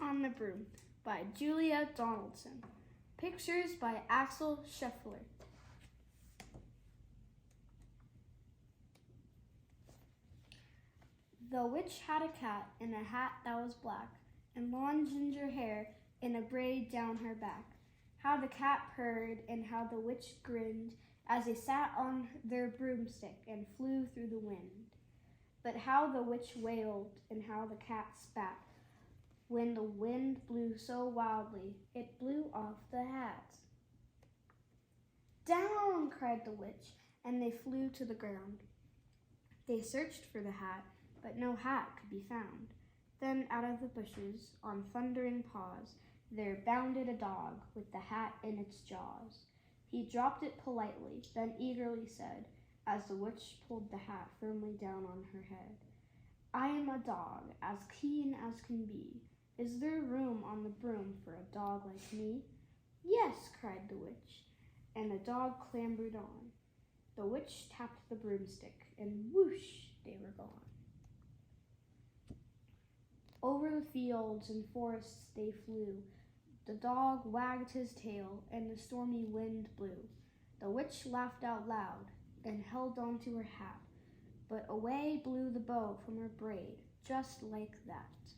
on the Broom by Julia Donaldson. Pictures by Axel Scheffler. The witch had a cat in a hat that was black, and long ginger hair in a braid down her back. How the cat purred, and how the witch grinned, as they sat on their broomstick and flew through the wind. But how the witch wailed, and how the cat spat, when the wind blew so wildly, it blew off the hat. "Down!" cried the witch, and they flew to the ground. They searched for the hat, but no hat could be found. Then out of the bushes, on thundering paws, there bounded a dog with the hat in its jaws. He dropped it politely, then eagerly said, as the witch pulled the hat firmly down on her head, "I am a dog, as keen as can be. Is there room on the broom for a dog like me?" "Yes," cried the witch, and the dog clambered on. The witch tapped the broomstick, and whoosh, they were gone. Over the fields and forests they flew. The dog wagged his tail, and the stormy wind blew. The witch laughed out loud and held on to her hat, but away blew the bow from her braid, just like that.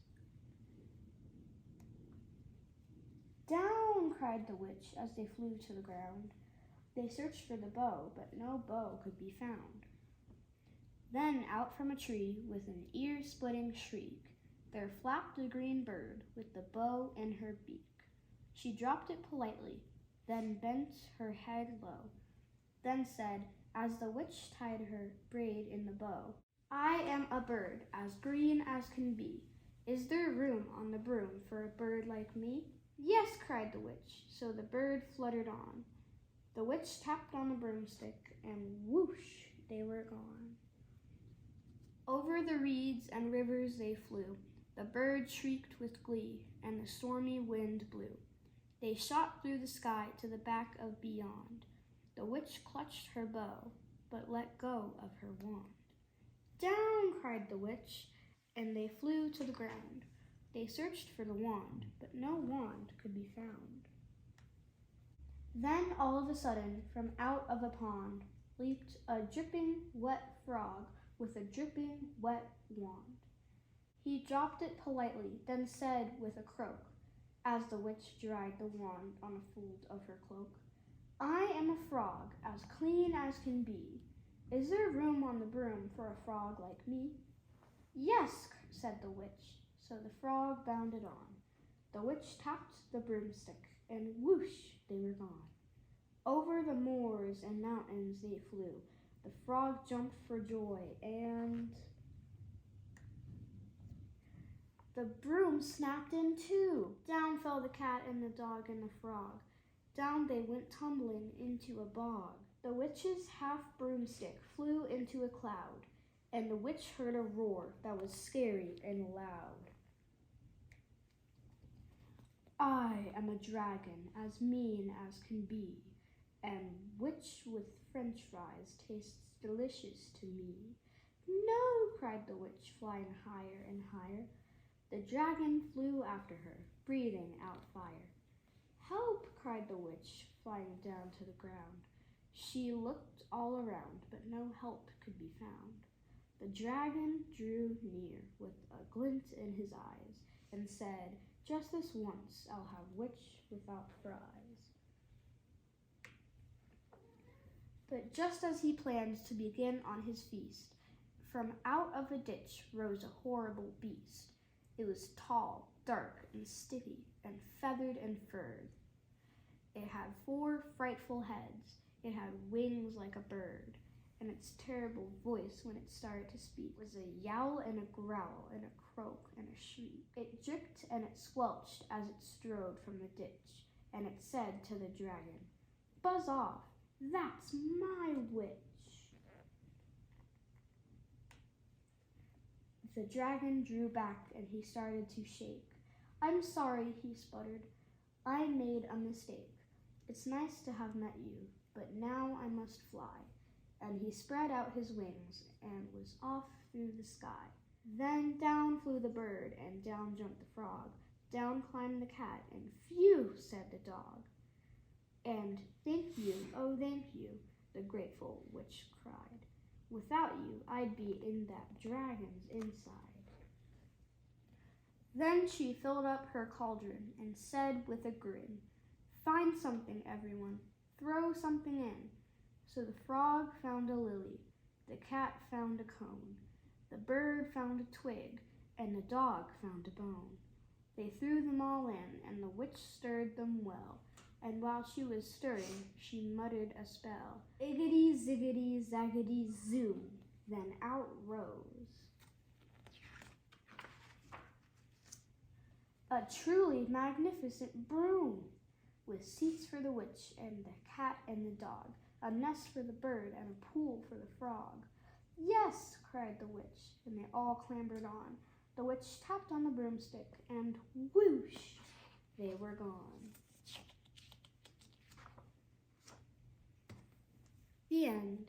"Down!" cried the witch as they flew to the ground. They searched for the bow, but no bow could be found. Then out from a tree, with an ear-splitting shriek, there flapped a green bird with the bow in her beak. She dropped it politely, then bent her head low, then said, as the witch tied her braid in the bow, "I am a bird as green as can be. Is there room on the broom for a bird like me?" "Yes," cried the witch, so the bird fluttered on. The witch tapped on the broomstick, and whoosh, they were gone. Over the reeds and rivers they flew. The bird shrieked with glee, and the stormy wind blew. They shot through the sky to the back of beyond. The witch clutched her bow, but let go of her wand. "Down!" cried the witch, and they flew to the ground. They searched for the wand, but no wand could be found. Then all of a sudden, from out of a pond, leaped a dripping, wet frog with a dripping, wet wand. He dropped it politely, then said with a croak, as the witch dried the wand on a fold of her cloak, "I am a frog, as clean as can be. Is there room on the broom for a frog like me?" "Yes," said the witch, so the frog bounded on. The witch tapped the broomstick, and whoosh, they were gone. Over the moors and mountains they flew. The frog jumped for joy, and the broom snapped in two. Down fell the cat and the dog and the frog. Down they went tumbling into a bog. The witch's half broomstick flew into a cloud, and the witch heard a roar that was scary and loud. "I am a dragon, as mean as can be, and which with French fries tastes delicious to me." "No!" cried the witch, flying higher and higher. The dragon flew after her, breathing out fire. "Help!" cried the witch, flying down to the ground. She looked all around, but no help could be found. The dragon drew near with a glint in his eyes and said, "Just this once I'll have witch without fries." But just as he planned to begin on his feast, from out of a ditch rose a horrible beast. It was tall, dark, and sticky, and feathered and furred. It had 4 frightful heads. It had wings like a bird, and its terrible voice when it started to speak was a yowl and a growl and a croak and a shriek. It dripped and it squelched as it strode from the ditch, and it said to the dragon, "Buzz off, that's my witch." The dragon drew back and he started to shake. "I'm sorry," he sputtered. "I made a mistake. It's nice to have met you, but now I must fly." And he spread out his wings and was off through the sky. Then down flew the bird, and down jumped the frog. down climbed the cat, and phew, said the dog. And thank you, oh thank you, the grateful witch cried. Without you, I'd be in that dragon's inside. Then she filled up her cauldron and said with a grin, find something, everyone, throw something in. So the frog found a lily, the cat found a cone, the bird found a twig, and the dog found a bone. They threw them all in, and the witch stirred them well, and while she was stirring, she muttered a spell. Iggity, ziggity, zaggity, zoom, then out rose a truly magnificent broom, with seats for the witch and the cat and the dog, a nest for the bird and a pool for the frog. Yes, cried the witch, and they all clambered on. The witch tapped on the broomstick, and whoosh, they were gone. The end.